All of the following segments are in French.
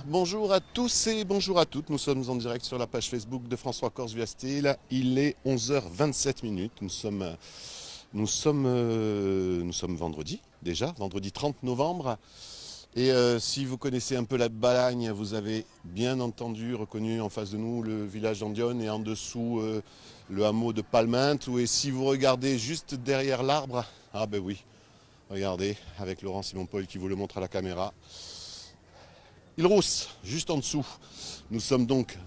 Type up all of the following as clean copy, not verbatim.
Bonjour à tous et bonjour à toutes. Nous sommes en direct sur la page Facebook de François Corse via Style. Il est 11h27 minutes. Nous sommes vendredi déjà, vendredi 30 novembre. Et si vous connaissez un peu la Balagne, vous avez bien entendu reconnu en face de nous le village d'Andione et en dessous le hameau de Palminte. Et si vous regardez juste derrière l'arbre, ah ben oui, regardez, avec Laurent Simon-Paul qui vous le montre à la caméra. Île-Rousse, juste en dessous. Nous sommes donc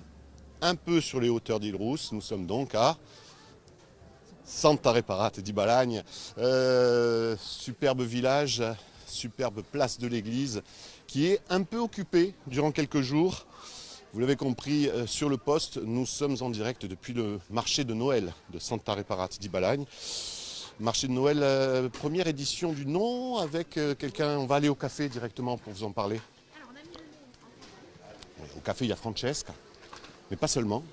un peu sur les hauteurs d'Île-Rousse. Nous sommes donc à Santa Reparata di Balagne. Superbe village, superbe place de l'église qui est un peu occupée durant quelques jours. Vous l'avez compris sur le poste, nous sommes en direct depuis le marché de Noël de Santa Reparata di Balagne. Marché de Noël, première édition du nom avec quelqu'un. On va aller au café directement pour vous en parler. Au café, il y a Francesca, mais pas seulement.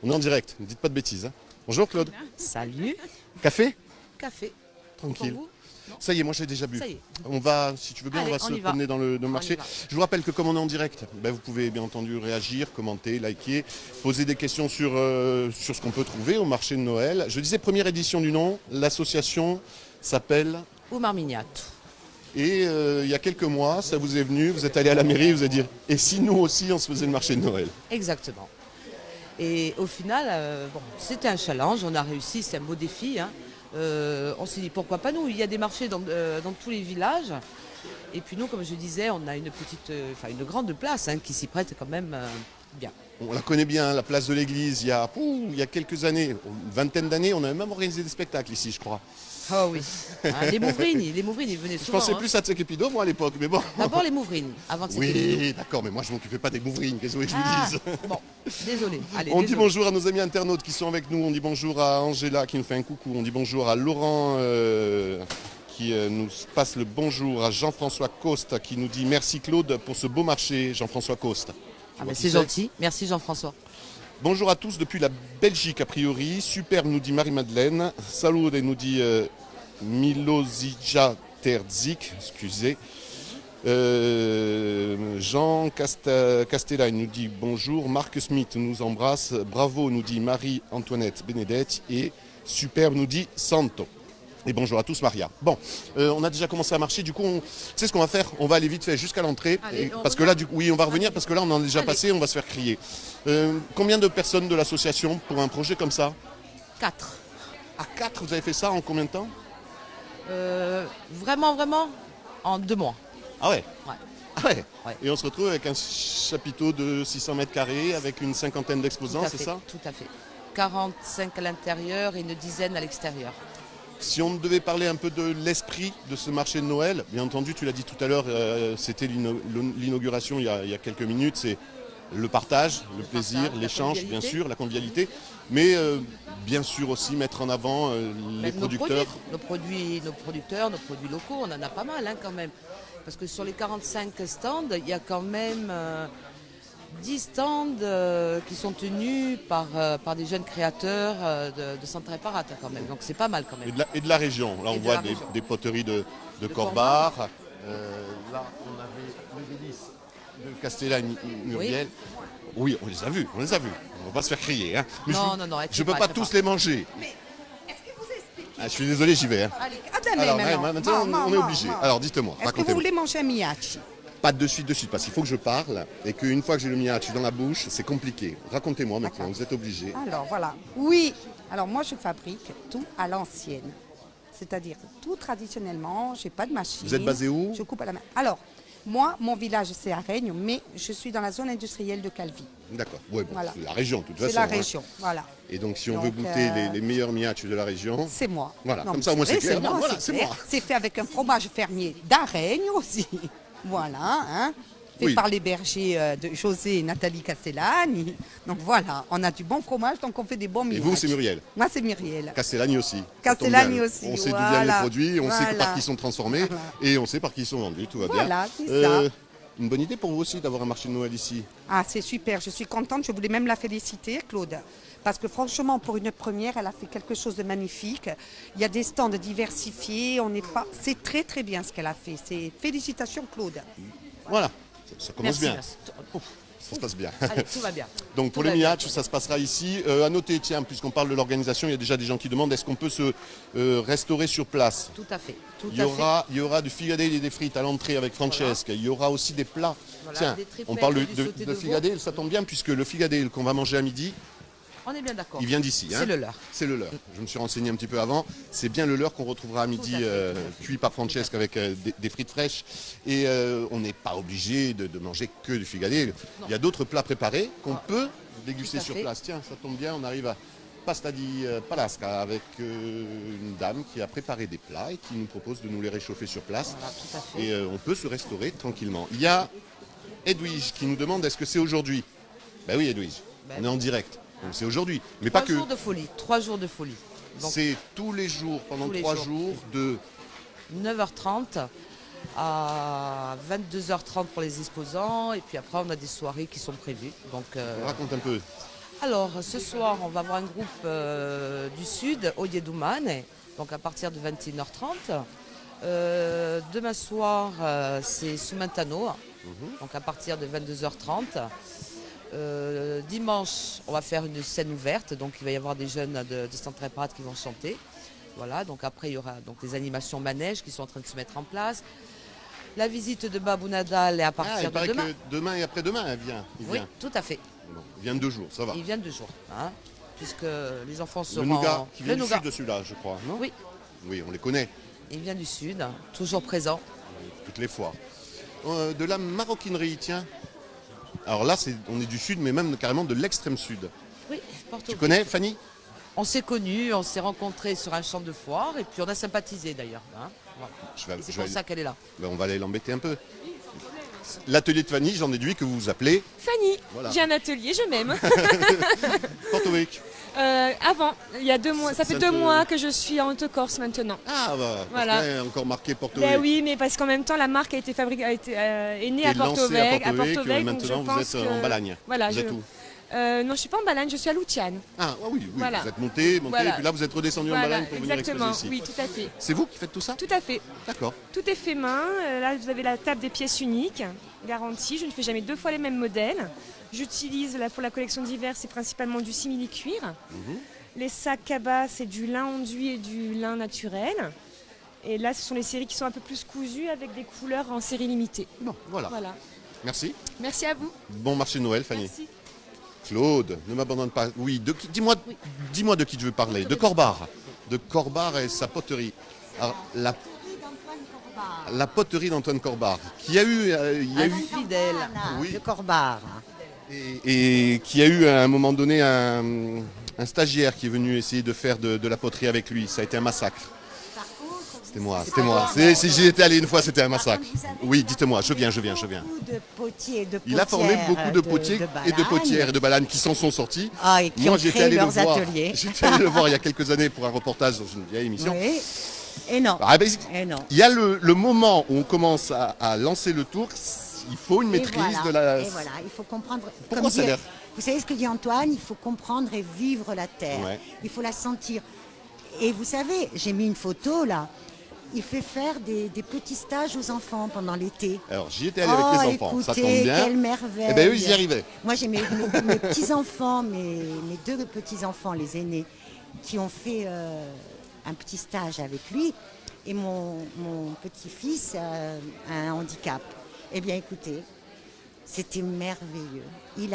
On est en direct, ne dites pas de bêtises. Hein. Bonjour Claude. Salut. Café? Café. Tranquille. Pour vous? Ça y est, moi j'ai déjà bu. Ça y est. On va, si tu veux bien, Allez, on va on se y va. promener dans le On marché. y va. Je vous rappelle que comme on est en direct, vous pouvez bien entendu réagir, commenter, liker, poser des questions sur ce qu'on peut trouver au marché de Noël. Je disais première édition du nom, l'association s'appelle... Oumar Mignatou. Et il y a quelques mois, ça vous est venu, vous êtes allé à la mairie, vous avez dit et si nous aussi on se faisait le marché de Noël? Exactement. Et au final, c'était un challenge, on a réussi, c'est un beau défi. Hein. On s'est dit pourquoi pas nous, il y a des marchés dans tous les villages. Et puis nous, comme je disais, on a une grande place qui s'y prête quand même bien. On la connaît bien, la place de l'église, il y a quelques années, une vingtaine d'années, on avait même organisé des spectacles ici, je crois. Oh oui, les Mouvrini venaient Je souvent. pensais plus à Tsekepido, moi, à l'époque, mais bon. D'abord les Mouvrini, avant de Oui, d'accord, mais moi, je ne m'occupais pas des Mouvrines, qu'est-ce que je vous dise? Bon, désolé. Allez, On dit bonjour à nos amis internautes qui sont avec nous, on dit bonjour à Angela qui nous fait un coucou, on dit bonjour à Laurent qui nous passe le bonjour, à Jean-François Coste qui nous dit merci Claude pour ce beau marché, Jean-François Coste. C'est gentil, merci Jean-François. Bonjour à tous depuis la Belgique a priori. Superbe nous dit Marie-Madeleine. Salut nous dit Milosija Terzik, excusez. Jean Castella nous dit bonjour. Marc Smith nous embrasse. Bravo nous dit Marie-Antoinette Benedetti. Et Superbe nous dit Santo. Et bonjour à tous, Maria. Bon, on a déjà commencé à marcher, du coup, tu sais ce qu'on va faire? On va aller vite fait jusqu'à l'entrée, parce que là, oui, on va revenir, parce que là, on en a déjà passé, on va se faire crier. Combien de personnes de l'association pour un projet comme ça? 4. À 4, vous avez fait ça en combien de temps? Vraiment, en 2 mois. Ah ouais? Ouais. Ah ouais. Ouais. Et on se retrouve avec un chapiteau de 600 mètres carrés, avec une cinquantaine d'exposants, c'est ça? Tout à fait. 45 à l'intérieur et une dizaine à l'extérieur. Si on devait parler un peu de l'esprit de ce marché de Noël, bien entendu, tu l'as dit tout à l'heure, c'était l'inauguration il y a quelques minutes, c'est le partage, le plaisir, l'échange, bien sûr, la convivialité, mais bien sûr aussi mettre en avant les producteurs. Nos produits locaux, on en a pas mal quand même. Parce que sur les 45 stands, il y a quand même 10 stands qui sont tenus par des jeunes créateurs de Santa Reparata quand même. Donc c'est pas mal quand même. Et de la région. Là on voit des poteries de Corbar. Là on avait les délices de Castellane-Muriel. Oui, on les a vus. On va pas se faire crier. Hein. Mais Non. Je peux pas tous les manger. Mais est-ce que vous expliquez? Je suis désolé, j'y vais. Hein. Allez, attendez Alors maintenant, on est obligé. non. Alors dites-moi, Est-ce que vous racontez-moi. voulez manger un miyachi? Pas de suite, parce qu'il faut que je parle et qu'une fois que j'ai le miyachi dans la bouche, c'est compliqué. Racontez-moi maintenant, vous êtes obligé. Alors voilà, oui. Alors moi je fabrique tout à l'ancienne. C'est-à-dire tout traditionnellement, j'ai pas de machine. Vous êtes basé où? Je coupe à la main. Alors, moi, mon village c'est à Regnes, mais je suis dans la zone industrielle de Calvi. D'accord, ouais, bon, Voilà. c'est la région de toute façon. C'est la hein. région, voilà. Et donc si on Donc, veut goûter les meilleurs miyachi de la région, C'est moi. Voilà, Non, comme mais ça, moi, c'est vrai, clair. moi, Voilà, c'est clair. moi. C'est fait avec un fromage fermier d'Araigne aussi. Voilà, hein. Fait Oui. par les bergers de José et Nathalie Castellani. Donc voilà, on a du bon fromage, donc on fait des bons et miyachi. vous, c'est Muriel. Moi, c'est Muriel. Castellani aussi. Castellani Ça tombe bien. aussi, On sait d'où viennent les voilà. produits, on sait par Voilà. qui ils sont transformés Voilà. et on sait par qui ils sont vendus, tout va Voilà, bien. c'est ça. Une bonne idée pour vous aussi d'avoir un marché de Noël ici. Ah, c'est super, je suis contente, je voulais même la féliciter, Claude. Parce que franchement, pour une première, elle a fait quelque chose de magnifique. Il y a des stands diversifiés, on n'est pas... C'est très très bien ce qu'elle a fait. Félicitations, Claude. Voilà. Ça commence bien. Merci. Ouf, ça se passe bien. Allez, tout va bien. Donc pour Tout les va bien. matchs, ça se passera ici. À noter, tiens, puisqu'on parle de l'organisation, il y a déjà des gens qui demandent est-ce qu'on peut se restaurer sur place. Tout à fait. Tout Il à il y aura du figadelle et des frites à l'entrée avec Francesca. Il y aura aussi des plats. Voilà, Tiens, des triplettes, on parle du de sauté de veau. figadelle, ça tombe bien puisque le figadelle qu'on va manger à midi, On est bien d'accord. il vient d'ici. C'est le leur. C'est le leur. Je me suis renseigné un petit peu avant. C'est bien le leur qu'on retrouvera à midi, Tout à fait. cuit par Francesca avec des frites fraîches. Et on n'est pas obligé de manger que du figadelle. Non. Il y a d'autres plats préparés qu'on peut déguster Tout à sur fait. place. Tiens, ça tombe bien, on arrive à Pasta di Palasca avec une dame qui a préparé des plats et qui nous propose de nous les réchauffer sur place. Voilà, tout à fait. Et on peut se restaurer tranquillement. Il y a Edwige qui nous demande est-ce que c'est aujourd'hui? Ben oui, Edwige, Ben on est en direct. Donc c'est aujourd'hui. Mais 3 pas que. jours de folie. 3 jours de folie. Donc C'est tous les jours, pendant Tous les 3 jours. jours, de 9h30 à 22h30 pour les exposants. Et puis après, on a des soirées qui sont prévues. Donc, raconte un peu. alors, ce soir, on va voir un groupe du Sud, Ojedumane, donc à partir de 21h30. Demain soir, c'est Sumentano, donc à partir de 22h30. Dimanche, on va faire une scène ouverte, donc il va y avoir des jeunes de Centre Parade qui vont chanter. Voilà, donc après, il y aura donc des animations manèges qui sont en train de se mettre en place. La visite de Babou Nadal est à Ah, il partir de paraît demain. que demain et après-demain, elle vient. Il Oui, vient. tout à fait. Bon, il vient de 2 jours, ça va. Ils viennent 2 jours, hein, puisque les enfants Le seront... nougat qui vient Le du nougat, sud de celui-là, je crois, non? oui, Oui, on les connaît, il vient du Sud, toujours présent. toutes les fois. De la maroquinerie, tiens. Alors là, on est du sud, mais même carrément de l'extrême sud. Oui, Porto Tu Rico. connais, Fanny? On s'est connus, on s'est rencontrés sur un champ de foire et puis on a sympathisé d'ailleurs. Hein, voilà. Et c'est je pour vais- ça qu'elle est là. Ben, on va aller l'embêter un peu. L'atelier de Fanny, j'en déduis que vous vous appelez Fanny, Voilà. j'ai un atelier, je m'aime. Porto Rico. Avant, il y a 2 mois, ça fait Ça 2 te- mois que je suis en Haute-Corse maintenant. Ah, bah, Voilà. parce qu'il y a encore marqué Porto Ben Rico. oui, mais parce qu'en même temps, la marque a été fabriquée, est née Qui à est lancée Porto Vecchio, à Porto Vecchio, et donc maintenant je vous pense êtes que- en Balagne. Voilà, Vous êtes où? non, je suis pas en Balagne, je suis à Luciane. Ah, oui, Voilà. Vous êtes monté, Voilà. et puis là vous êtes redescendu en Voilà, Balagne pour venir exactement. exposer ici. Oui, tout à fait. C'est vous qui faites tout ça? Tout à fait. D'accord. Tout est fait main. Là, vous avez la table des pièces uniques, garantie. Je ne fais jamais 2 fois les mêmes modèles. J'utilise pour la collection d'hiver, c'est principalement du simili-cuir. Les sacs cabas, c'est du lin enduit et du lin naturel. Et là, ce sont les séries qui sont un peu plus cousues avec des couleurs en série limitée. Bon, voilà. Voilà. Merci. Merci à vous. Bon marché de Noël, Fanny. Merci. Claude, ne m'abandonne pas. Oui, dis-moi de qui tu veux parler. De Corbar. De Corbar et sa poterie. Alors, la poterie d'Antoine Corbar, qui a eu, il y a Un eu fidèle. Oui. de Corbard. et qui a eu à un moment donné un stagiaire qui est venu essayer de faire de la poterie avec lui. Ça a été un massacre. C'était moi. Si j'y étais allé une fois, c'était un massacre. Oui, dites-moi, je viens. Beaucoup de potiers et de Il a formé beaucoup de potiers et de Balagne. potières et de balanes qui s'en sont sortis. Ah, et qui Moi, ont j'étais créé allé le leurs voir. ateliers. J'étais allé le voir il y a quelques années pour un reportage dans une vieille émission. Oui. Et non. Ah, ben, Et non. il y a le moment où on commence à lancer le tour. Il faut une Et maîtrise voilà. de la. Et voilà, il faut comprendre. Pourquoi comme ça a dit- l'air Vous savez ce que dit Antoine? Il faut comprendre et vivre la terre. Ouais. Il faut la sentir. Et vous savez, j'ai mis une photo là. Il fait faire des petits stages aux enfants pendant l'été. Alors, j'y étais allé avec les enfants. Ça tombe Écoutez, bien. quelle merveille. Eh ben, eux, ils y arrivaient. Moi, j'ai mes petits-enfants, mes 2 petits-enfants, les aînés, qui ont fait un petit stage avec lui. Et mon petit-fils a un handicap. Eh bien, écoutez, c'était merveilleux. Il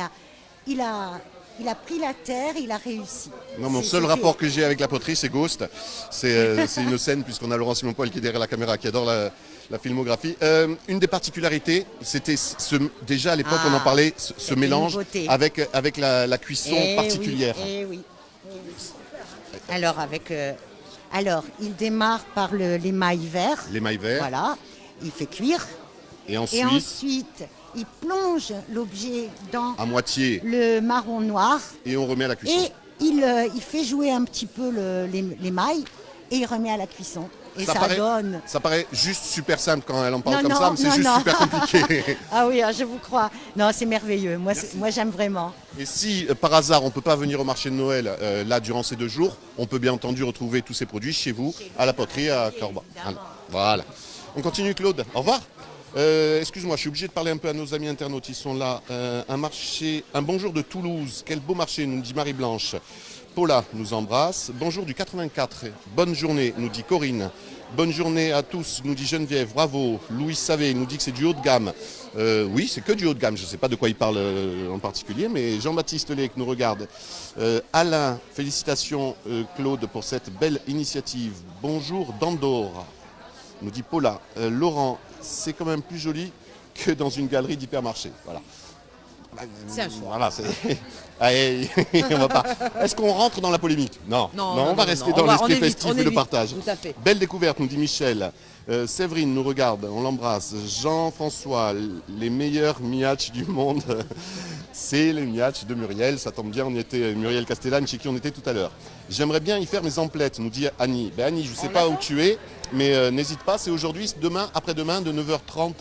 a pris la terre, il a réussi. Non, mon C'est- seul c'était- rapport que j'ai avec la poterie, c'est Ghost. C'est une scène, puisqu'on a Laurent Simon-Poil qui est derrière la caméra, qui adore la filmographie. Une des particularités, c'était déjà à l'époque, on en parlait, ce c'était une mélange beauté. avec la cuisson Eh particulière. Oui, eh oui. Alors, il démarre par l'émail vert. L'émail vert. Voilà. Il fait cuire. Et Et ensuite, ensuite, il plonge l'objet dans à moitié, le marron noir. et on remet à la cuisson. Et il fait jouer un petit peu l'émail. Et il remet à la cuisson. Et ça donne... Ça paraît juste super simple quand elle en parle Non, comme non, ça, mais c'est non, juste non. super compliqué. Ah oui, je vous crois. Non, c'est merveilleux. Moi, j'aime vraiment. Et si par hasard on ne peut pas venir au marché de Noël là durant ces 2 jours, on peut bien entendu retrouver tous ces produits chez vous, à la poterie à Corba. Voilà. On continue Claude. Au revoir. Excuse-moi, je suis obligé de parler un peu à nos amis internautes, ils sont là. Un bonjour de Toulouse, quel beau marché, nous dit Marie-Blanche. Paula nous embrasse. Bonjour du 84, bonne journée, nous dit Corinne. Bonne journée à tous, nous dit Geneviève, bravo. Louis Savé nous dit que c'est du haut de gamme. Oui, c'est que du haut de gamme, je ne sais pas de quoi il parle en particulier, mais Jean-Baptiste Lé qui nous regarde. Alain, félicitations Claude pour cette belle initiative. Bonjour d'Andorre, nous dit Paula. Laurent, c'est quand même plus joli que dans une galerie d'hypermarché. Voilà. C'est un choix. Voilà, allez, on va pas. Est-ce qu'on rentre dans la polémique? Non, on va rester dans l'esprit festif et le partage. Tout à fait. Belle découverte, nous dit Michel. Séverine nous regarde, on l'embrasse. Jean-François, les meilleurs miatch du monde, c'est les miatch de Muriel. Ça tombe bien, on était Muriel Castellane, chez qui on était tout à l'heure. J'aimerais bien y faire mes emplettes, nous dit Annie. Ben Annie, je ne sais pas où tu es, mais n'hésite pas, c'est aujourd'hui, demain, après-demain, de 9h30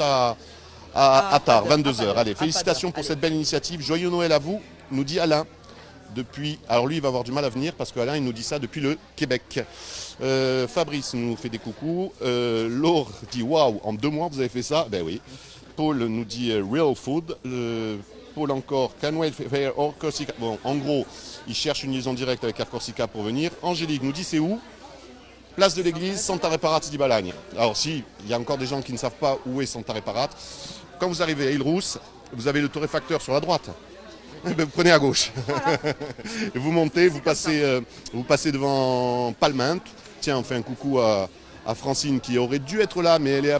à tard, 22h. Allez, félicitations pour cette belle initiative. Joyeux Noël à vous, nous dit Alain. Alors lui, il va avoir du mal à venir parce qu'Alain, il nous dit ça depuis le Québec. Fabrice nous fait des coucous. Laure dit waouh, en 2 mois vous avez fait ça? Ben oui. Paul nous dit real food. Paul encore, can we faire Air Corsica? Bon, en gros, il cherche une liaison directe avec Air Corsica pour venir. Angélique nous dit c'est où? Place de l'église, Santa Reparate di Balagne. Alors si, il y a encore des gens qui ne savent pas où est Santa Reparate. Quand vous arrivez à Île-Rousse, vous avez le torréfacteur sur la droite. Vous prenez à gauche. Voilà. Vous montez, vous passez devant Palminte. Tiens, on fait un coucou à Francine qui aurait dû être là, mais elle est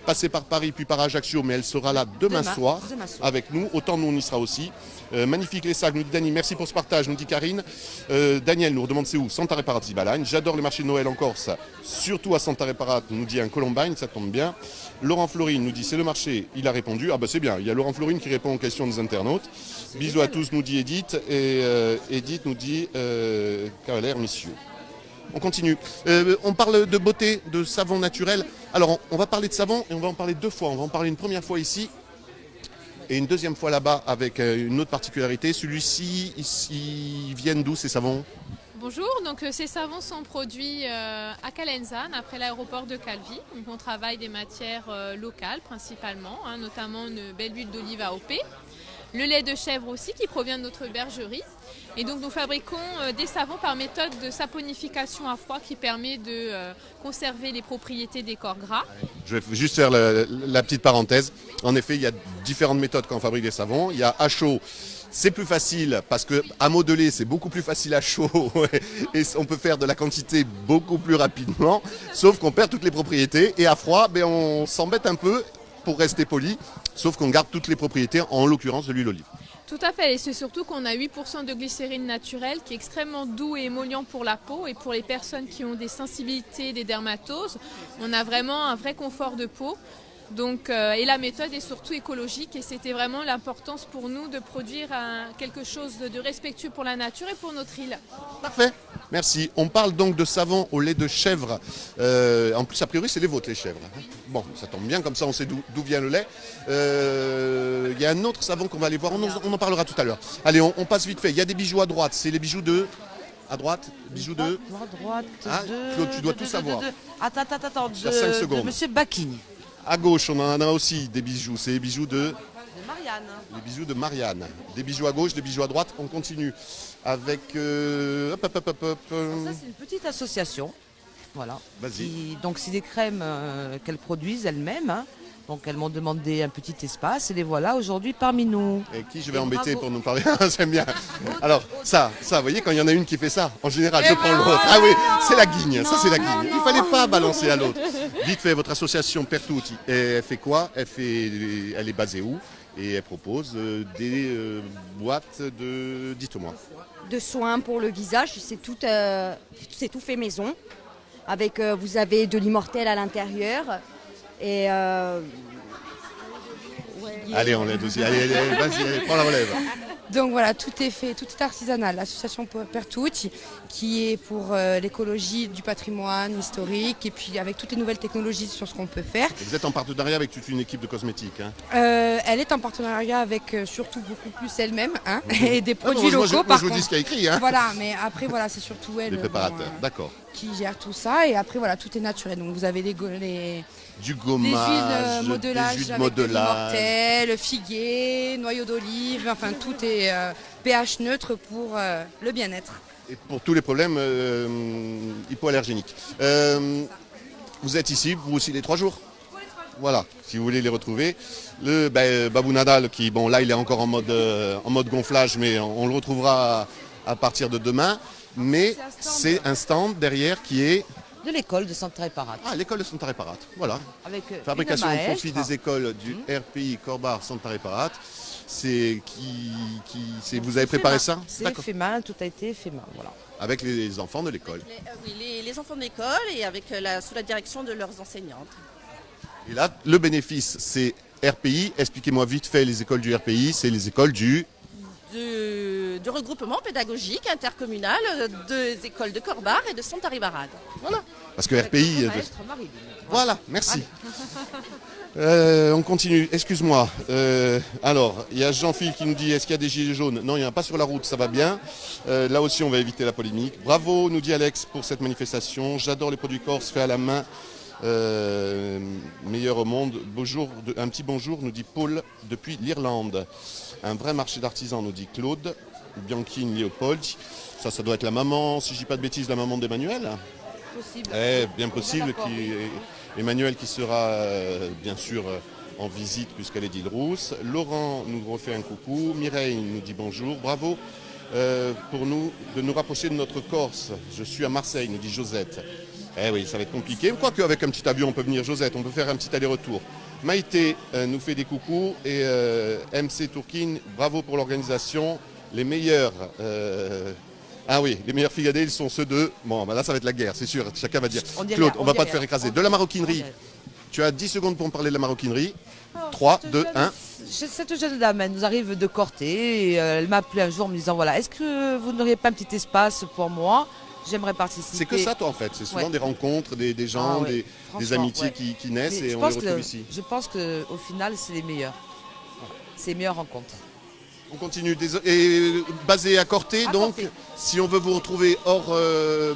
passée par Paris puis par Ajaccio, mais elle sera là demain soir avec nous. Autant nous, on y sera aussi. Magnifique les sacs, nous dit Dany. Merci pour ce partage, nous dit Karine. Daniel nous redemande c'est où? Santa Reparate di Balagne. J'adore le marché de Noël en Corse, surtout à Santa Reparate, nous dit un Colombine, ça tombe bien. Laurent Florine nous dit c'est le marché. Il a répondu. Ah bah c'est bien, il y a Laurent Florine qui répond aux questions des internautes. Bisous à tous, nous dit Edith. Et Edith nous dit cavalaire, messieurs. On continue. On parle de beauté, de savon naturel. Alors on va parler de savon et on va en parler 2 fois. On va en parler une première fois ici et une deuxième fois là-bas avec une autre particularité. Celui-ci, ils viennent d'où ces savons? Bonjour, donc ces savons sont produits à Calenzane, après l'aéroport de Calvi. Donc on travaille des matières locales principalement, notamment une belle huile d'olive AOP. Le lait de chèvre aussi qui provient de notre bergerie. Et donc nous fabriquons des savons par méthode de saponification à froid qui permet de conserver les propriétés des corps gras. Je vais juste faire la petite parenthèse. En effet, il y a différentes méthodes quand on fabrique des savons. Il y a à chaud. C'est plus facile parce qu'à modeler, c'est beaucoup plus facile à chaud et on peut faire de la quantité beaucoup plus rapidement, sauf qu'on perd toutes les propriétés. Et à froid, on s'embête un peu pour rester poli, sauf qu'on garde toutes les propriétés, en l'occurrence de l'huile d'olive. Tout à fait, et c'est surtout qu'on a 8% de glycérine naturelle qui est extrêmement doux et émollient pour la peau et pour les personnes qui ont des sensibilités, des dermatoses, on a vraiment un vrai confort de peau. Donc, et la méthode est surtout écologique et c'était vraiment l'importance pour nous de produire quelque chose de respectueux pour la nature et pour notre île. Parfait, merci. On parle donc de savon au lait de chèvre. En plus, a priori, c'est les vôtres, les chèvres. Bon, ça tombe bien, comme ça on sait d'où vient le lait. Il y a un autre savon qu'on va aller voir, on en parlera tout à l'heure. Allez, on passe vite fait. Il y a des bijoux à droite, c'est les bijoux de... À droite, bijoux de... À droite, Claude, tu dois tout savoir. Attends, Il y a 5 secondes. de Monsieur Bacchini. À gauche, on en a aussi des bijoux. C'est les bijoux de Marianne. Les bijoux de Marianne. Des bijoux à gauche, des bijoux à droite. On continue avec... Ça, c'est une petite association. Voilà. Vas-y. Donc, c'est des crèmes qu'elles produisent elles-mêmes. Donc, elles m'ont demandé un petit espace et les voilà aujourd'hui parmi nous. Et qui je vais embêter pour nous parler? J'aime bien. Alors, ça, vous voyez, quand il y en a une qui fait ça, en général, je prends l'autre. Ah oui, c'est la guigne. Ça, c'est la guigne. Il ne fallait pas balancer à l'autre. Vite fait, votre association Pertuti, elle fait quoi? Elle est basée où? Et elle propose des boîtes de... Dites-moi. De soins pour le visage, c'est tout fait maison. Avec, vous avez de l'immortel à l'intérieur. Et allez, on l'aide aussi. Allez, vas-y, prends la relève. Donc voilà, tout est fait, tout est artisanal. L'association Pertuti, qui est pour l'écologie du patrimoine historique et puis avec toutes les nouvelles technologies sur ce qu'on peut faire. Et vous êtes en partenariat avec toute une équipe de cosmétiques, hein? Elle est en partenariat avec surtout beaucoup plus elle-même, hein, et des produits locaux. Moi, je vous dis ce qu'il y a écrit, hein. Voilà, mais après voilà, c'est surtout elle. Les préparateurs, d'accord. qui gère tout ça. Et après, voilà, tout est naturel. Donc vous avez Du les huiles gommage, modelage des jus de avec des modelage. mortels, figuier, noyau d'olive. Enfin, tout est pH neutre pour le bien-être. Et pour tous les problèmes hypoallergéniques. Vous êtes ici, vous aussi, les 3 jours. Voilà, si vous voulez les retrouver. Le Babou Nadal, qui, bon, là, il est encore en mode gonflage, mais on le retrouvera à partir de demain. Mais c'est un stand derrière qui est... De l'école de Santa Reparate. Ah, l'école de Santa Reparate, voilà. Avec Fabrication une au profit maestre. des écoles du RPI Corbar Santa Reparate. C'est vous avez préparé ça? C'est D'accord. fait main, tout a été fait main, voilà. Avec les enfants de l'école. Oui, les enfants de l'école et avec sous la direction de leurs enseignantes. Et là, le bénéfice, c'est RPI. Expliquez-moi vite fait les écoles du RPI. C'est les écoles du... Du regroupement pédagogique intercommunal des écoles de Corbar et de Santa Ribarade. Voilà. Parce que RPI... Maestre Marie. Voilà, merci. On continue, excuse-moi. Alors, il y a Jean-Philippe qui nous dit, est-ce qu'il y a des gilets jaunes? Non, il n'y en a pas sur la route, ça va bien. Là aussi, on va éviter la polémique. Bravo, nous dit Alex, pour cette manifestation. J'adore les produits corses faits à la main. Meilleur au monde. Bonjour, un petit bonjour, nous dit Paul, depuis l'Irlande. Un vrai marché d'artisans, nous dit Claude. Bianchine Léopold. Ça doit être la maman, si je dis pas de bêtises, la maman d'Emmanuel. Possible. Bien possible. Emmanuel qui sera bien sûr en visite puisqu'elle est d'Île-Rousse. Laurent nous refait un coucou. Mireille nous dit bonjour. Bravo pour nous de nous rapprocher de notre Corse. Je suis à Marseille, nous dit Josette. Eh oui, ça va être compliqué. Quoique avec un petit avion, on peut venir, Josette, on peut faire un petit aller-retour. Maïté nous fait des coucous et MC Tourkin, bravo pour l'organisation. Les meilleurs... Ah oui, les meilleurs figadés, ils sont ceux de... Bon, là, ça va être la guerre, c'est sûr. Chacun va dire. Claude, on va pas te faire écraser. De la maroquinerie. Tu as 10 secondes pour me parler de la maroquinerie. 3, 2, 1. Cette jeune dame, elle nous arrive de Corté. Et, elle m'a appelé un jour en me disant, voilà, est-ce que vous n'auriez pas un petit espace pour moi? J'aimerais participer. C'est que ça, toi, en fait. C'est souvent des rencontres, des gens, des amitiés qui naissent et on les retrouve ici. Je pense qu'au final, c'est les meilleurs. Voilà. C'est les meilleures rencontres. On continue. Et basé à Corté, donc, Corté. si on veut vous retrouver hors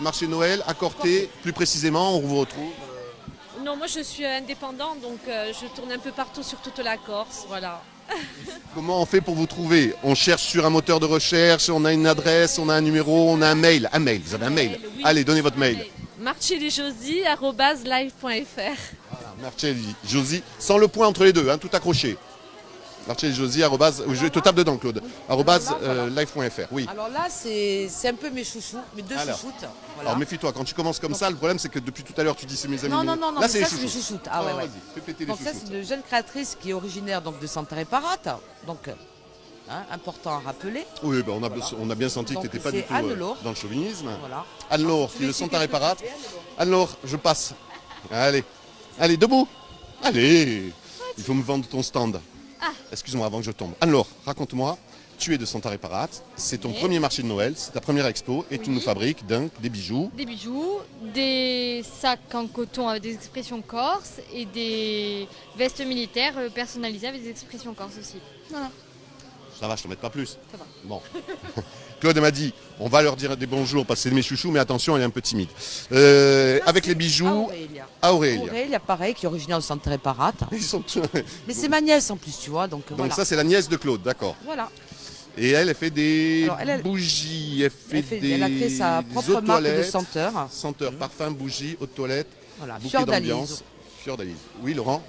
marché Noël, à Corté, plus précisément, on vous retrouve. Non, moi je suis indépendant, donc je tourne un peu partout sur toute la Corse, voilà. Comment on fait pour vous trouver? On cherche sur un moteur de recherche, on a une adresse, on a un numéro, on a un mail. Un mail, vous avez un mail? Oui. Allez, donnez votre mail. marcheljosie@live.fr. Voilà, Marcheljosie, sans le point entre les deux, hein, tout accroché. Marcheljosie, je te tape dedans, Claude, @live.fr, oui. Alors là, c'est un peu mes chouchous, mes deux chouchoutes. Voilà. Alors méfie-toi, quand tu commences comme ça, le problème c'est que depuis tout à l'heure tu dis c'est mes amis. Non, Là c'est les ça, c'est mes chouchoutes. chouchoutes. Ah ouais, ouais. Vas-y, fais péter les Donc ça, chouchoutes. c'est une jeune créatrice qui est originaire donc, de Santa Reparate. Donc, important à rappeler. Oui, ben, on a bien senti que Donc, tu n'étais pas du c'est tout Anne-Laure. dans le chauvinisme. Voilà. Anne-Laure, qui est de Santa Reparate. Anne-Laure, je passe. Allez, debout. Allez, il faut me vendre ton stand. Excuse-moi avant que je tombe. Anne-Laure, raconte-moi. Tu es de Santa Reparate, c'est ton premier marché de Noël, c'est ta première expo et tu nous fabriques donc des bijoux. Des bijoux, des sacs en coton avec des expressions corses et des vestes militaires personnalisées avec des expressions corses aussi. Voilà. Ça va, je ne t'en mets pas plus. Ça va. Bon. Claude m'a dit, on va leur dire des bonjours parce que c'est mes chouchous, mais attention, elle est un peu timide. Avec les bijoux, Aurélia. Aurélia, pareil, qui est originaire de Santa Reparate. Ils sont... Mais c'est ma nièce en plus, tu vois. Donc, voilà. ça, c'est la nièce de Claude, d'accord. Voilà. Et elle fait des Alors, bougies, elle a créé sa propre marque de senteur. Senteur, parfum, bougies, eau de toilette, Voilà, bouquet d'ambiance. Fior d'Alise. Oui, Laurent,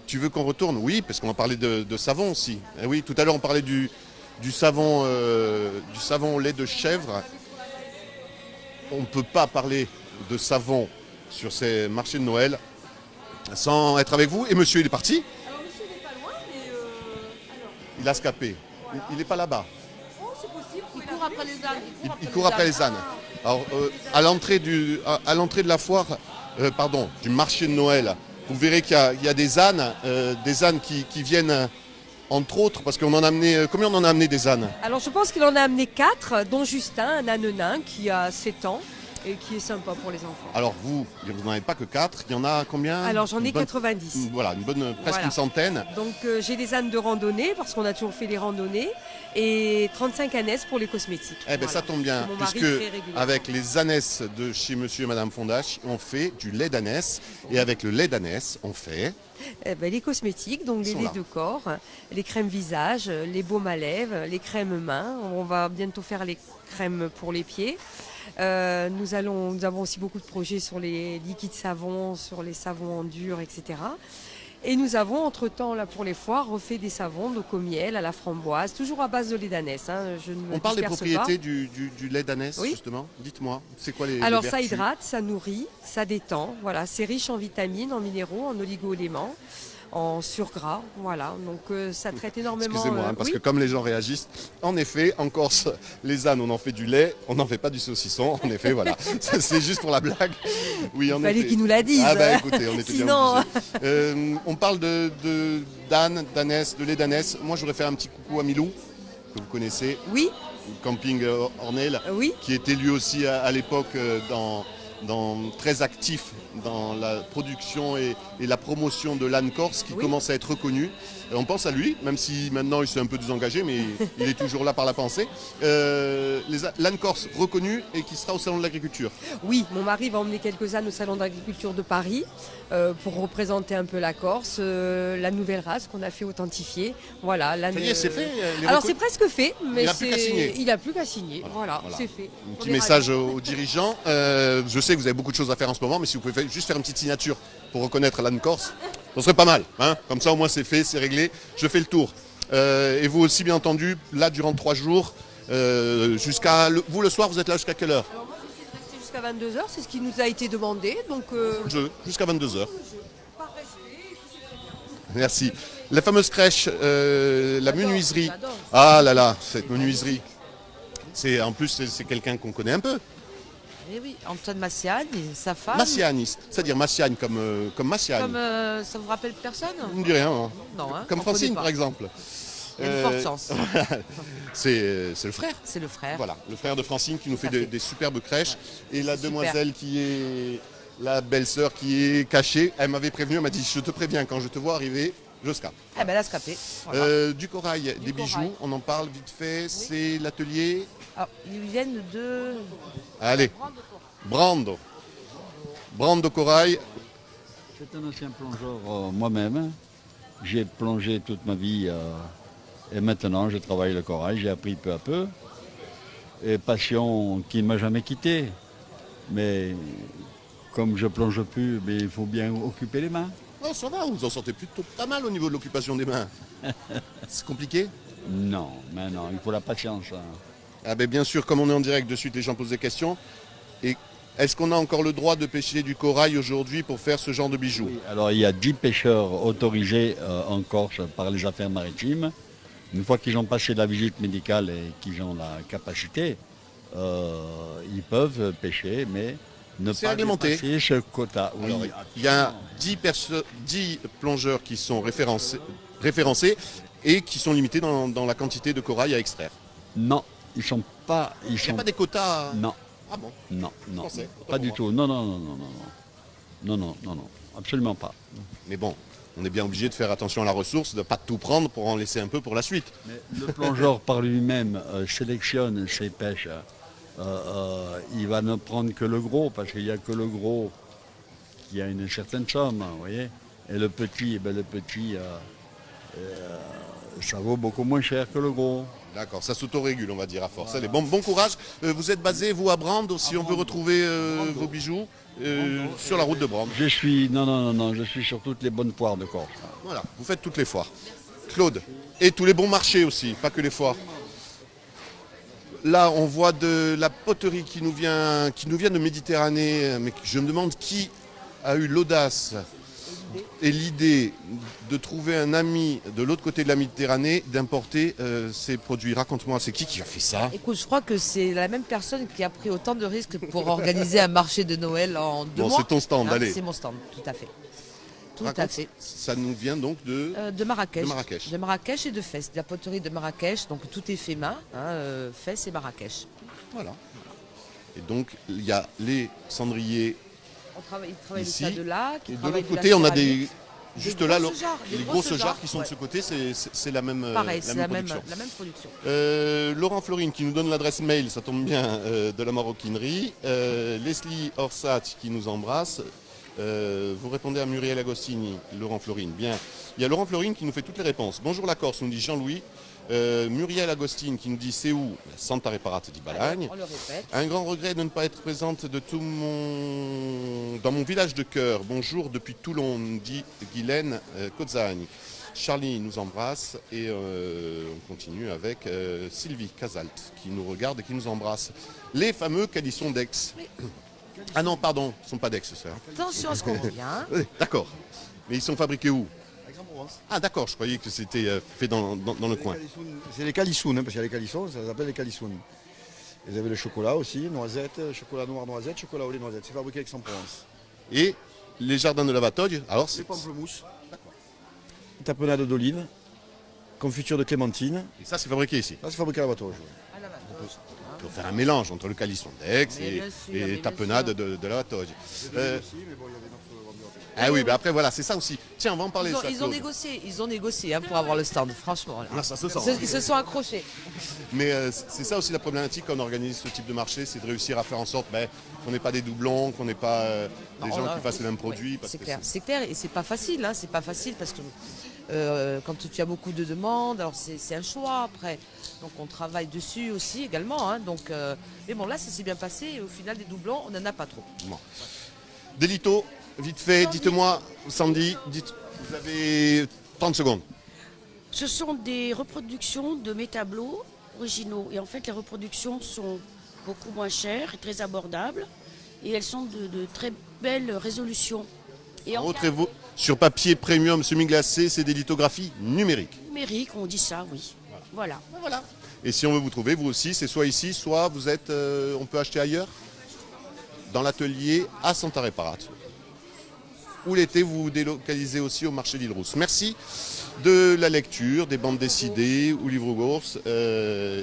tu veux qu'on retourne? Oui, parce qu'on va parler de savon aussi. Et oui, tout à l'heure, on parlait du savon au lait de chèvre. On ne peut pas parler de savon sur ces marchés de Noël sans être avec vous. Et monsieur, il est parti? Alors monsieur n'est pas loin, mais Il a scapé. Il n'est pas là-bas. Oh, c'est possible. Il court après les ânes. Il court après les ânes. Alors, à l'entrée de la foire, du marché de Noël, vous verrez qu'il y a des ânes qui viennent, entre autres, parce qu'on en a amené... Combien on en a amené des ânes? Alors je pense qu'il en a amené 4, dont Justin, un âne nain qui a 7 ans. et qui est sympa pour les enfants. Alors vous n'en avez pas que 4, il y en a combien? Alors j'en ai Une bonne- 90. Voilà, presque Voilà. une centaine. Donc j'ai des ânes de randonnée parce qu'on a toujours fait des randonnées et 35 ânesses pour les cosmétiques. Eh bien Voilà. ça tombe bien, Que mon mari puisque fait régulièrement. avec les ânesses de chez monsieur et madame Fondache, on fait du lait d'ânesse. Et avec le lait d'ânesse, on fait... Eh ben, les cosmétiques, donc les sont laits là. de corps, les crèmes visage, les baumes à lèvres, les crèmes mains. On va bientôt faire les crèmes pour les pieds. Nous avons aussi beaucoup de projets sur les liquides savons, sur les savons en dur, etc. Et nous avons, entre-temps, là, pour les foires, refait des savons, donc au miel, à la framboise, toujours à base de lait d'ânesse. Je ne me On parle des disperse propriétés pas. du lait d'ânesse, Oui. justement. Dites-moi, c'est quoi les Alors les ça vertus? hydrate, ça nourrit, ça détend. Voilà, c'est riche en vitamines, en minéraux, en oligo-éléments, en surgras. Voilà, donc ça traite énormément. Excusez-moi, parce oui. que comme les gens réagissent, en effet, en Corse, les ânes, on en fait du lait, on n'en fait pas du saucisson. En effet, voilà. Ça, c'est juste pour la blague. Oui, en fallait effet. qu'ils nous la disent. Ah bah écoutez, on était Sinon- bien obligés. On parle d'âne, d'ânesse, de lait d'ânesse. Moi, je voudrais faire un petit coucou à Milou, que vous connaissez. Oui. Camping Ornel, Oui. qui était lui aussi à l'époque très actif dans la production et la promotion de l'âne corse, qui commence à être reconnu. On pense à lui, même si maintenant il s'est un peu désengagé, mais il est toujours là par la pensée. L'âne corse reconnu et qui sera au Salon de l'Agriculture. Oui, mon mari va emmener quelques ânes au Salon d'agriculture de Paris pour représenter un peu la Corse, la nouvelle race qu'on a fait authentifier. Voilà, l'âne, Ça y est, c'est fait, les Alors recos- c'est presque fait, mais Il n'a plus qu'à signer. il n'a plus qu'à signer. Voilà, c'est fait. Un On petit est message ravis. aux dirigeants. Je sais que vous avez beaucoup de choses à faire en ce moment, mais si vous pouvez juste faire une petite signature pour reconnaître l'âne corse, ça serait pas mal. Hein, comme ça, au moins, c'est fait, c'est réglé. Je fais le tour. Et vous aussi, bien entendu, là, durant 3 jours, vous, le soir, vous êtes là jusqu'à quelle heure? C'est jusqu'à 22h, c'est ce qui nous a été demandé. Donc, Jusqu'à 22h. Merci. La fameuse crèche, la menuiserie. Ah là là, cette menuiserie. En plus, c'est quelqu'un qu'on connaît un peu. Eh oui, Antoine Massiagne et sa femme. Massianiste, c'est-à-dire Massiagne comme Massiagne. Comme ça vous rappelle personne? Vous ne me dit rien, hein. Non, hein, Comme on connaît Francine, pas. par exemple. Il y a de fortes chances. C'est le frère. C'est le frère. Voilà, le frère de Francine qui nous fait Tout à fait. des superbes crèches. Et la super. demoiselle qui est la belle-sœur qui est cachée, elle m'avait prévenu, elle m'a dit, je te préviens, quand je te vois arriver, je scape. Eh ben là, scapé. Voilà. Du corail, des bijoux, corail. on en parle vite fait, c'est l'atelier. Alors, ils viennent de... Allez, Brando. Brando Corail. C'est un ancien plongeur moi-même. J'ai plongé toute ma vie et maintenant je travaille le corail. J'ai appris peu à peu. Et passion qui ne m'a jamais quitté. Mais comme je plonge plus, mais il faut bien occuper les mains. Oh, ça va, vous en sortez plutôt pas mal au niveau de l'occupation des mains. C'est compliqué? Non, mais non, il faut la patience. Hein. Ah ben bien sûr, comme on est en direct, de suite les gens posent des questions. Et est-ce qu'on a encore le droit de pêcher du corail aujourd'hui pour faire ce genre de bijoux? Alors il y a 10 pêcheurs autorisés en Corse par les affaires maritimes. Une fois qu'ils ont passé la visite médicale et qu'ils ont la capacité, ils peuvent pêcher, mais ne C'est pas réglementé. dépasser ce quota. Oui, Alors, il y a 10 plongeurs qui sont référencés et qui sont limités dans la quantité de corail à extraire. non, ils sont pas. Il n'y a pas des quotas? Non. Ah bon? Non, non, pensais, pas du tout. Non, non, non, non, non, non, non, non, non, absolument pas. Mais bon, on est bien obligé de faire attention à la ressource, de ne pas tout prendre pour en laisser un peu pour la suite. Mais le plongeur par lui-même sélectionne ses pêches. Il va ne prendre que le gros, parce qu'il n'y a que le gros qui a une certaine somme, vous voyez. Et le petit, ça vaut beaucoup moins cher que le gros. D'accord, ça s'autorégule, on va dire, à force. Allez, bon courage. Vous êtes basé, vous, à Brande, si on veut retrouver vos bijoux, sur la route de Brande. Je suis, non, je suis sur toutes les bonnes foires de Corse. Voilà, vous faites toutes les foires. Claude, et tous les bons marchés aussi, pas que les foires. Là, on voit de la poterie qui nous vient de Méditerranée, mais je me demande qui a eu l'audace et l'idée de trouver un ami de l'autre côté de la Méditerranée, d'importer ces produits. Raconte-moi, c'est qui a fait ça? Écoute, je crois que c'est la même personne qui a pris autant de risques pour organiser un marché de Noël en 2 Bon, mois. c'est ton stand, allez. C'est mon stand, tout à fait. Tout à Raconte, fait. ça nous vient donc de Marrakech. De Marrakech. De Marrakech et de Fès, de la poterie de Marrakech. Donc tout est fait main, Fès et Marrakech. Voilà. Et donc, il y a les cendriers Ils travaillent ici. le tas de lac. Et ils de travaillent l'autre la côté, on a céramique. juste Des là, grosses jarres, les des grosses grosses jarres qui sont jarres, de ce côté, c'est la même Pareil, c'est la même production. production. Laurent Florine qui nous donne l'adresse mail, ça tombe bien, de la maroquinerie. Leslie Orsat qui nous embrasse. Vous répondez à Muriel Agostini, Laurent Florine. Bien. Il y a Laurent Florine qui nous fait toutes les réponses. Bonjour la Corse, nous dit Jean-Louis. Muriel Agostine qui nous dit c'est où Santa Reparate di Balagne. On le répète. Un grand regret de ne pas être présente dans mon village de cœur. Bonjour depuis Toulon, nous dit Guylaine Cozagne. Charlie nous embrasse et on continue avec Sylvie Casalt qui nous regarde et qui nous embrasse. Les fameux calissons d'Aix. Ah non, pardon, ils ne sont pas d'Aix, ça. Attention à ce qu'on dit. Hein. Oui, d'accord. Mais ils sont fabriqués où? Ah d'accord, je croyais que c'était fait dans le coin. C'est les calissounes, parce qu'il y a les calissons, ça s'appelle les calissounes. Vous avez le chocolat aussi, noisette, chocolat noir noisette, chocolat au lait noisette. C'est fabriqué avec Aix-en-Provence. Et les jardins de la Batogne, alors c'est... Les pamplemousses, tapenade d'olive, confiture de clémentine. Et ça c'est fabriqué ici? Ça c'est fabriqué à la Batogne. On peut faire un mélange entre le calisson d'Aix et tapenade de la Batogne. Ah oui, mais après voilà, c'est ça aussi. Tiens, on va en parler. Ils ont négocié hein, pour avoir le stand, franchement. Là. Ah, ça se sent. Ils se sont accrochés. Mais c'est ça aussi la problématique quand on organise ce type de marché, c'est de réussir à faire en sorte qu'on n'ait pas des doublons, qu'on n'ait pas des gens qui fassent les mêmes produits. C'est clair, c'est clair, et c'est pas facile, hein, c'est pas facile parce que quand tu as beaucoup de demandes, alors c'est un choix après. Donc on travaille dessus aussi également. Hein, donc, mais bon, là ça s'est bien passé et au final des doublons, on n'en a pas trop. Bon. Delito, vite fait, dites-moi, Sandy, vous avez 30 secondes. Ce sont des reproductions de mes tableaux originaux. Et en fait, les reproductions sont beaucoup moins chères et très abordables. Et elles sont de très belles résolutions. Et en sur papier premium semi-glacé, c'est des lithographies numériques. numérique, on dit ça, oui. Voilà. Et si on veut vous trouver, vous aussi, c'est soit ici, soit vous êtes, on peut acheter ailleurs, dans l'atelier à Santa Reparate. Ou l'été, vous vous délocalisez aussi au marché d'Île-Rousse. Merci de la lecture, des bandes dessinées ou livres Gours,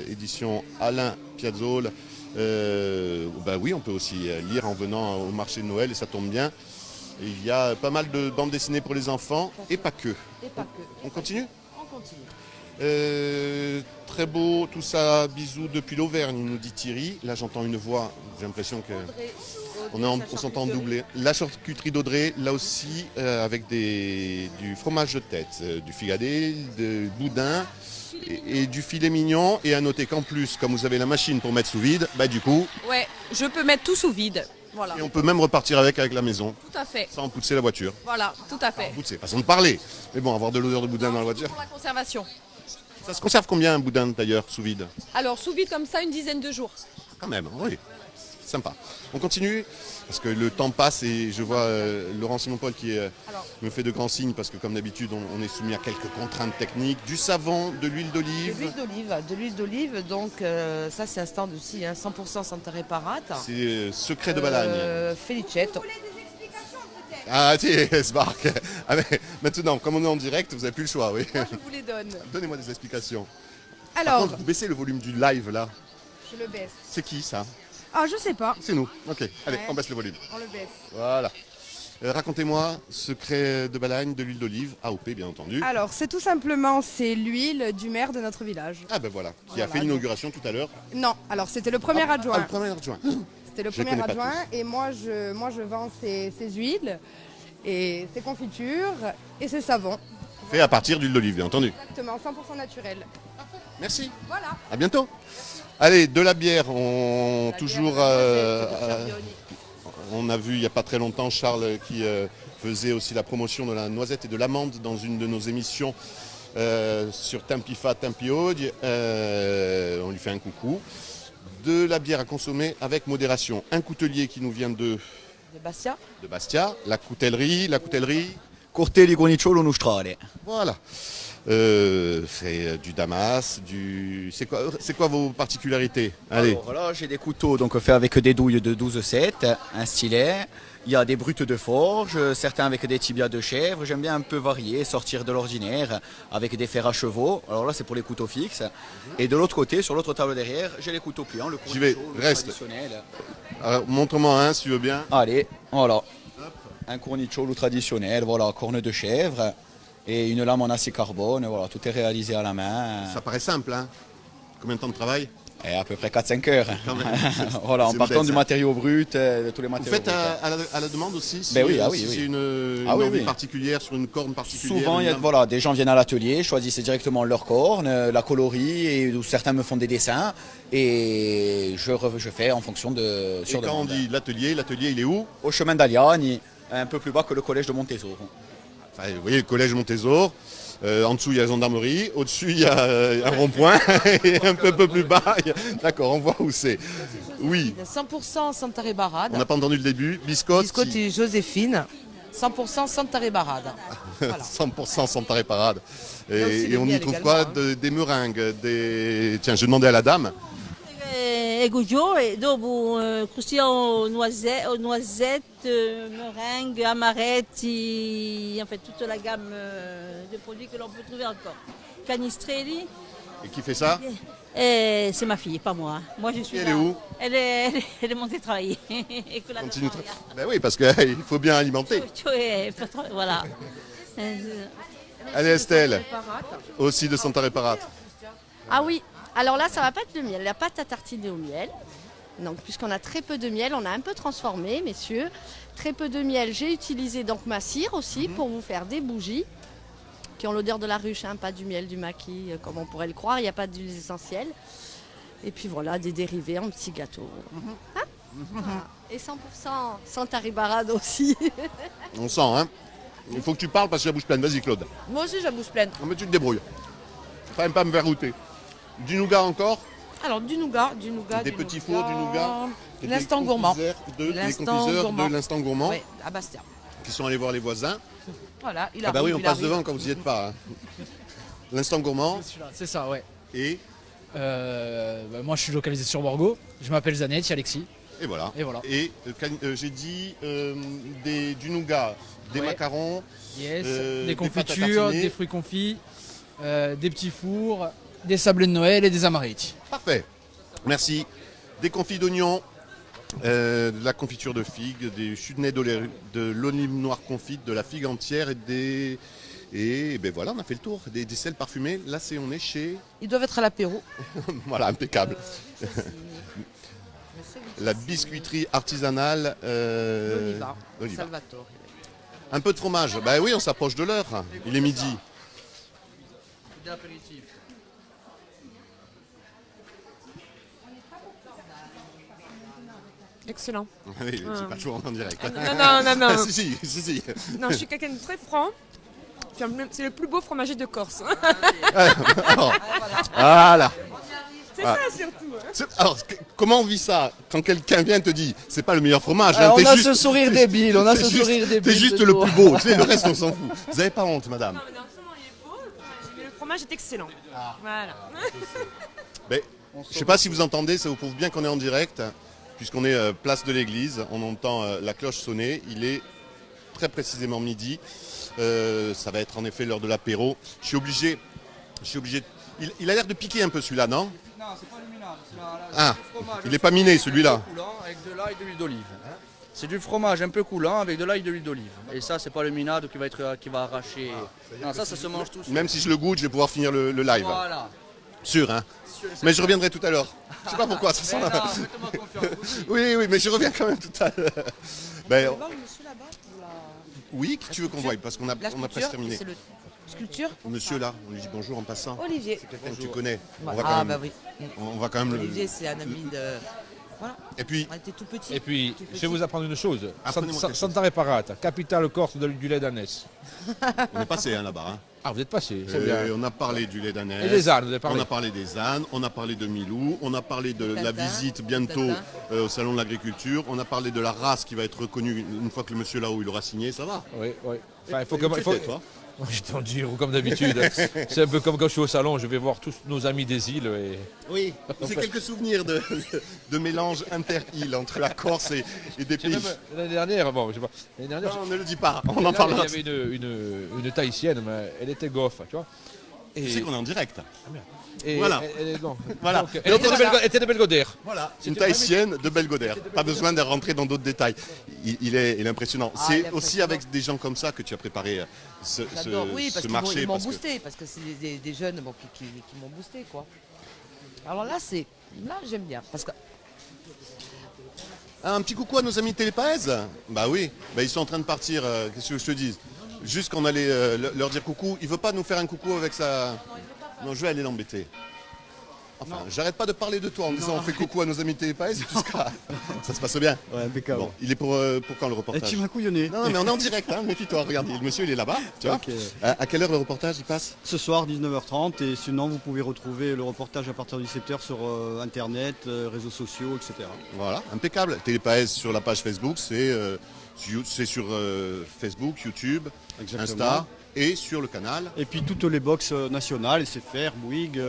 édition Alain Piazzol. Oui, on peut aussi lire en venant au marché de Noël et ça tombe bien. Et il y a pas mal de bandes dessinées pour les enfants et pas que. On continue ? On continue. Très beau, tout ça, bisous depuis l'Auvergne, nous dit Thierry. Là j'entends une voix, j'ai l'impression que on s'entend doubler. La charcuterie d'Audrey, là aussi avec du fromage de tête, du figadet, du boudin et du filet mignon. Et à noter qu'en plus, comme vous avez la machine pour mettre sous vide, du coup... Ouais, je peux mettre tout sous vide. Voilà. Et on peut même repartir avec la maison. Tout à fait. Sans pousser la voiture. Voilà, tout à fait. Pousser, façon de parler. Mais bon, avoir de l'odeur de boudin dans la voiture. Pour la conservation. Ça se conserve combien un boudin d'ailleurs sous vide? Alors, sous vide comme ça, une dizaine de jours. Quand même, oui. Sympa. On continue parce que le temps passe et je vois Laurent Simon-Paul qui me fait de grands signes parce que comme d'habitude on est soumis à quelques contraintes techniques. Du savon, de l'huile d'olive. De l'huile d'olive, donc ça c'est un stand aussi, 100% Santa Reparate. C'est secret de Balagne. Felicetto. Ah tiens, Spark. Ah, mais maintenant, comme on est en direct, vous n'avez plus le choix, oui. Moi, je vous les donne. Donnez-moi des explications. Alors, par contre, vous baissez le volume du live là. Je le baisse. C'est qui ça? Ah, je sais pas. C'est nous. Ok, allez, Ouais. on baisse le volume. On le baisse. Voilà. Racontez-moi, secret de Balagne, de l'huile d'olive, AOP bien entendu. Alors, c'est tout simplement, c'est l'huile du maire de notre village. Ah ben voilà, qui a fait l'inauguration tout à l'heure. Non, alors c'était le premier adjoint. Ah, le premier adjoint. C'était le Je les premier connais pas adjoint et moi je vends ces huiles et ces confitures et ces savons. Fait à partir d'huile d'olive, bien entendu. Exactement, 100% naturel. Merci. Voilà. À bientôt. Allez, de la bière, on a vu il n'y a pas très longtemps Charles qui faisait aussi la promotion de la noisette et de l'amande dans une de nos émissions sur Tempifa, Tempiodi. On lui fait un coucou. De la bière à consommer avec modération. Un coutelier qui nous vient de Bastia. De Bastia. La coutellerie. Cortelli Conicciolo Nostrale. Voilà. C'est du damas, c'est quoi vos particularités? Allez. Alors là, j'ai des couteaux donc faits avec des douilles de 12-7, un stylet, Il y a des brutes de forge, certains avec des tibias de chèvre. J'aime bien un peu varier, sortir de l'ordinaire avec des fers à chevaux. Alors là, c'est pour les couteaux fixes. Et de l'autre côté, sur l'autre table derrière, j'ai les couteaux pliants, le J'y vais, cornichon, le reste. traditionnel. Alors, montre-moi un si tu veux bien. Allez, voilà. Un cornichon traditionnel, voilà, corne de chèvre et une lame en acier carbone. Voilà, tout est réalisé à la main. Ça paraît simple, hein? Combien de temps de travail? Et à peu près 4-5 heures. Quand même. Voilà, en C'est partant bête, du ça. matériau brut, de tous les Vous matériaux faites bruts. à la demande aussi si, Ben oui, ah si oui, c'est oui. une Ah oui, envie oui. particulière sur une corne particulière? Souvent, il y a, voilà, des gens viennent à l'atelier, choisissent directement leur corne, la coloris, et certains me font des dessins, et je fais en fonction de... Et quand on dit l'atelier, l'atelier il est où? Au chemin d'Aliagne, un peu plus bas que le collège de Montésor. Enfin, vous voyez le collège Montésor, en dessous il y a la gendarmerie, au-dessus il y a un rond-point, et un peu plus bas, d'accord, on voit où c'est. Oui, 100% Santa Barade. on n'a pas entendu le début, biscotte, Biscotte et Joséphine. 100% Santa Barade. Voilà. 100% Santa Parade. Il y a aussi Et les on y miels trouve également, quoi? hein. Des meringues, des... Tiens, je demandais à la dame. E Guggio e dopo così noisettes, meringues, amaretti, en fait toute la gamme de produits que l'on peut trouver encore. Canistrelli, Et qui fait ça? et c'est ma fille, pas moi. Moi je suis Et elle là. est où? Elle est montée travailler. Et que la Continue. Ben oui, parce qu'il faut bien alimenter. Voilà. Allez Estelle, aussi de Santa Reparate. Ah oui, alors là ça va pas être le miel, la pâte à tartiner au miel. Donc puisqu'on a très peu de miel, on a un peu transformé messieurs. Très peu de miel, j'ai utilisé donc ma cire aussi pour vous faire des bougies qui ont l'odeur de la ruche, hein, pas du miel, du maquis comme on pourrait le croire, il n'y a pas d'huile essentielle. Et puis voilà, des dérivés en petits gâteaux. Hein Voilà. Et 100% Santa Ribarade aussi. On sent, hein? Il faut que tu parles parce que j'ai la bouche pleine. Vas-y Claude. Moi aussi j'ai la bouche pleine. Non, mais tu te débrouilles. Faut même pas me faire router. Du nougat encore? Alors du nougat. Des petits fours, du nougat. L'instant gourmand. Les confiseurs de l'instant gourmand. Oui, à Bastia. Qui sont allés voir les voisins. Voilà, il Ah bah arrive, oui, on il passe arrive. devant quand vous n'y êtes pas. hein. L'instant gourmand. C'est ça, ouais. Et moi, je suis localisé sur Borgo. Je m'appelle Zanetti, Alexis. Et voilà. Et voilà. Et j'ai dit du nougat, des Ouais. macarons, Yes. pâtes Des à confitures, tartiner. des fruits confits, des petits fours, des sablés de Noël et des amaretti. Parfait. Merci. Des confits d'oignons, de la confiture de figues, des chutney de l'olive noire confite, de la figue entière et ben voilà, on a fait le tour. Des sels parfumés. Là, on est chez. Ils doivent être à l'apéro. Voilà, impeccable. La biscuiterie artisanale. D'Oliva. d'Oliva. Salvatore. Un peu de fromage. Bah oui, on s'approche de l'heure. Il est midi. Excellent. Oui, c'est pas toujours en direct. Non. si. Non, je suis quelqu'un de très franc. C'est le plus beau fromager de Corse. Voilà. C'est Ah. ça surtout. hein. Alors, comment on vit ça quand quelqu'un vient te dit c'est pas le meilleur fromage? Alors, t'es on a juste- ce sourire t'es- débile, on a t'es ce juste- sourire débile, T'es juste c'est le tout. plus beau, tu sais, le reste on s'en fout. Vous avez pas honte, madame? Mais le fromage est excellent. Voilà. Mais, je sais pas si vous entendez, ça vous prouve bien qu'on est en direct, puisqu'on est place de l'église, on entend la cloche sonner, il est très précisément midi, ça va être en effet l'heure de l'apéro. Je suis obligé, il a l'air de piquer un peu celui-là, non? Non, c'est pas le minable. Ah, il n'est pas miné celui-là. Avec de l'ail et de l'huile d'olive. C'est du fromage un peu coulant avec de l'ail et de l'huile d'olive. Et ça, c'est pas le minade qui va arracher. Non, ça se mange tout seul. Même si je le goûte, je vais pouvoir finir le live. Voilà. Sûr, hein? Mais je reviendrai tout à l'heure. Je sais pas pourquoi. Ça sent... Mais non, faites-moi confiance. oui, mais je reviens quand même tout à l'heure. Ben, oui, qui tu veux qu'on voie? Parce qu'on a presque terminé. C'est le sculpture. Monsieur là, on lui dit bonjour en passant. Olivier. C'est quelqu'un que tu connais. On Ouais. va quand Ah même, bah oui. on va quand même Olivier, c'est un ami de. Voilà. Et puis. On était tout petits. Et puis, Tout je vais vous apprendre une chose. Apprenez-moi quelque Santa Reparata, capitale corse du lait d'ânesse. On est passé là-bas. Hein. Ah, vous êtes passé, c'est bien. On a parlé du lait d'ânesse. Et des ânes, vous avez parlé. On a parlé des ânes, on a parlé de Milou, on a parlé de la Tatin. visite bientôt au Salon de l'Agriculture, on a parlé de la race qui va être reconnue une fois que le monsieur là-haut il aura signé, ça va. Oui. Enfin, il faut Et que. tu il faut- fais, toi J'étais en dur, comme d'habitude. C'est un peu comme quand je suis au salon, je vais voir tous nos amis des îles. Et... Oui, j'ai quelques souvenirs de mélange inter-îles entre la Corse et des pays. L'année dernière, bon, je sais pas. L'année dernière, non, ne le dis pas, on en parlera. Il y avait une Tahitienne, mais elle était goffe, tu vois. Et... Tu sais qu'on est en direct. Ah, merde. Et voilà. Voilà. Donc, elle était de Belgodère. Voilà. Une Tahitienne de Belgodère. Pas besoin de rentrer dans d'autres détails. Il est impressionnant. C'est aussi avec des gens comme ça que tu as préparé ce marché. Ils m'ont boosté, parce que c'est des jeunes qui m'ont boosté, quoi. Alors là, j'aime bien. Parce que... Un petit coucou à nos amis Télépaèse. Bah oui, ils sont en train de partir. Qu'est-ce que je te dis? Juste qu'on allait leur dire coucou. Il veut pas nous faire un coucou avec sa... Non, je vais aller l'embêter. Enfin, j'arrête pas de parler de toi en disant on fait coucou à nos amis Télépaèse jusqu'à... Ça se passe bien. Ouais, impeccable. Bon, il est pour quand le reportage? Tu m'as couillonné. Non, mais on est en direct, hein, méfie-toi, regarde, le monsieur il est là-bas, tu vois. À quelle heure le reportage il passe? Ce soir, 19h30, et sinon vous pouvez retrouver le reportage à partir de 17h sur Internet, réseaux sociaux, etc. Voilà, impeccable. Télépaèse sur la page Facebook, c'est sur Facebook, YouTube, Insta. Et sur le canal. Et puis toutes les box nationales, SFR, Bouygues,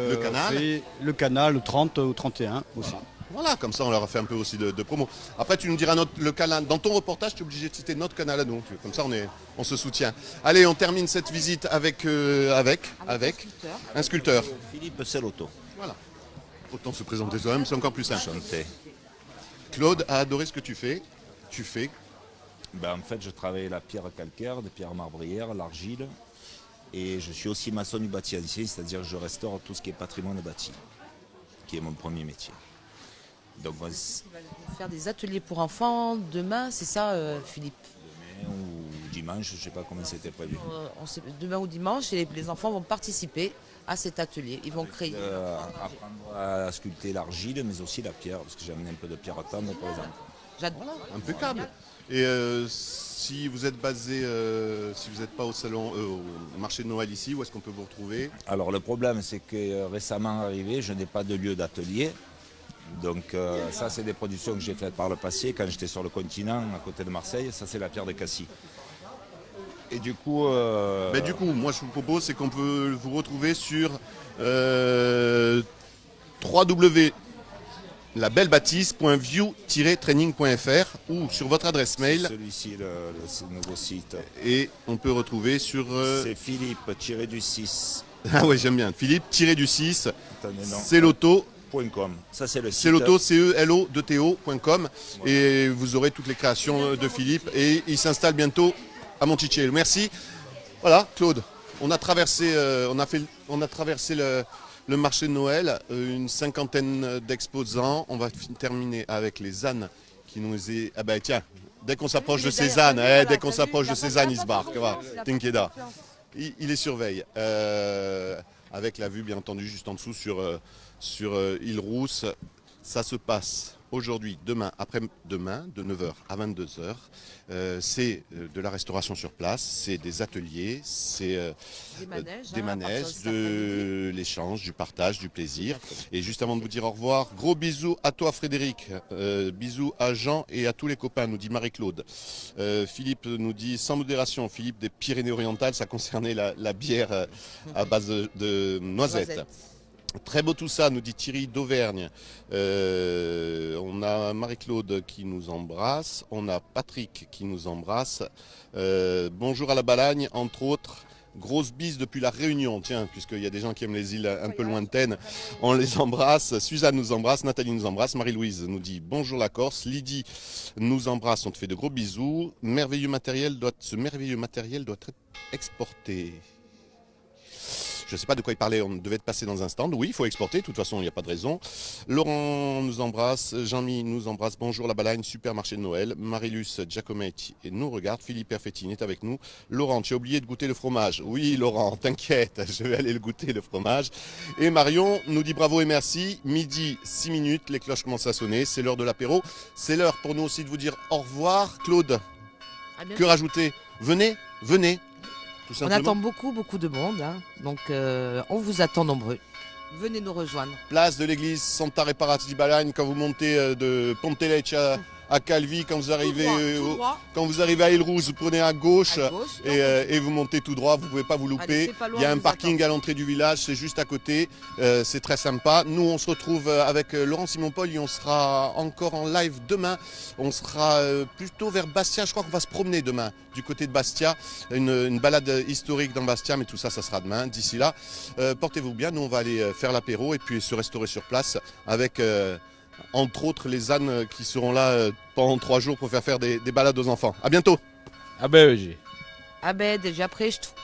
le canal 30 ou 31 aussi. Voilà, comme ça on leur a fait un peu aussi de promo. Après tu nous diras le canal, dans ton reportage tu es obligé de citer notre canal à nous, comme ça on se soutient. Allez, on termine cette visite avec un sculpteur. Philippe Selotto. Voilà. Autant se présenter soi-même, c'est encore plus simple. Claude a adoré ce que tu fais. En fait, je travaille la pierre calcaire, des pierres marbrières, l'argile. Et je suis aussi maçon du bâti ancien, c'est-à-dire que je restaure tout ce qui est patrimoine bâti, qui est mon premier métier. Donc, tu vas faire des ateliers pour enfants demain, c'est ça, Philippe? Demain ou dimanche, je ne sais pas comment c'était prévu. Demain ou dimanche, et les enfants vont participer à cet atelier. Ils vont créer. Apprendre à sculpter l'argile, mais aussi la pierre, parce que j'ai amené un peu de pierre tendre pour les enfants. J'adore. Impeccable. Et si vous êtes basé, si vous n'êtes pas au salon, au marché de Noël ici, où est-ce qu'on peut vous retrouver? Alors le problème, c'est que récemment arrivé, je n'ai pas de lieu d'atelier. Donc ça, c'est des productions que j'ai faites par le passé, quand j'étais sur le continent, à côté de Marseille. Ça, c'est la pierre de Cassis. Et du coup... moi, je vous propose, c'est qu'on peut vous retrouver sur www.labellebâtisse.view-training.fr ou sur votre adresse mail. Celui-ci, le nouveau site. Et on peut retrouver sur... C'est Philippe-du-6. Ah ouais, j'aime bien. Philippe-du-6, Selotto.com. Ça, c'est le site. Selotto, CELO2TO.com. Et vous aurez toutes les créations de Philippe. Et il s'installe bientôt à Monticello. Merci. Voilà, Claude. On a traversé le marché de Noël, une cinquantaine d'exposants. On va terminer avec les ânes qui nous est... Ah ben tiens, dès qu'on s'approche de ces ânes, ils se barquent. T'inquiète. Il les surveille. Avec la vue, bien entendu, juste en dessous sur Île Rousse. Ça se passe aujourd'hui, demain, après-demain, de 9h à 22h. C'est de la restauration sur place, c'est des ateliers, c'est des manèges, de l'échange, du partage, du plaisir. Et juste avant de vous dire au revoir, gros bisous à toi Frédéric, bisous à Jean et à tous les copains, nous dit Marie-Claude. Philippe nous dit sans modération, Philippe des Pyrénées-Orientales, ça concernait la bière à base de noisettes. Très beau tout ça, nous dit Thierry d'Auvergne. On a Marie-Claude qui nous embrasse. On a Patrick qui nous embrasse. Bonjour à la Balagne, entre autres. Grosse bise depuis la Réunion, tiens, puisqu'il y a des gens qui aiment les îles un peu lointaines. On les embrasse. Suzanne nous embrasse, Nathalie nous embrasse, Marie-Louise nous dit bonjour la Corse. Lydie nous embrasse, on te fait de gros bisous. Ce merveilleux matériel doit être exporté. Je ne sais pas de quoi il parlait, on devait être passé dans un stand. Oui, il faut exporter, de toute façon, il n'y a pas de raison. Laurent nous embrasse, Jean-Mi nous embrasse. Bonjour la Balagne, supermarché de Noël. Marilus Giacometti nous regarde. Philippe Perfettine est avec nous. Laurent, tu as oublié de goûter le fromage. Oui, Laurent, t'inquiète, je vais aller le goûter, le fromage. Et Marion nous dit bravo et merci. Midi, 6 minutes, les cloches commencent à sonner. C'est l'heure de l'apéro. C'est l'heure pour nous aussi de vous dire au revoir. Claude, que rajouter? Venez. On attend beaucoup de monde, hein. Donc on vous attend nombreux. Venez nous rejoindre. Place de l'église Santa Reparata di Balagne, quand vous montez de Ponte Lecce à Calvi, quand vous arrivez, tout droit. quand vous arrivez à Île-Rousse, vous prenez à gauche, et et vous montez tout droit, vous ne pouvez pas vous louper. Allez, c'est pas loin, Il y a on un vous parking à l'entrée du village, c'est juste à côté, c'est très sympa. Nous, on se retrouve avec Laurent Simon-Paul et on sera encore en live demain. On sera plutôt vers Bastia, je crois qu'on va se promener demain du côté de Bastia, une balade historique dans Bastia, mais tout ça, ça sera demain. D'ici là, portez-vous bien, nous on va aller faire l'apéro et puis se restaurer sur place avec entre autres les ânes qui seront là pendant 3 jours pour faire des balades aux enfants. À bientôt. Ah ben, Ah ben, déjà prêt, je trouve.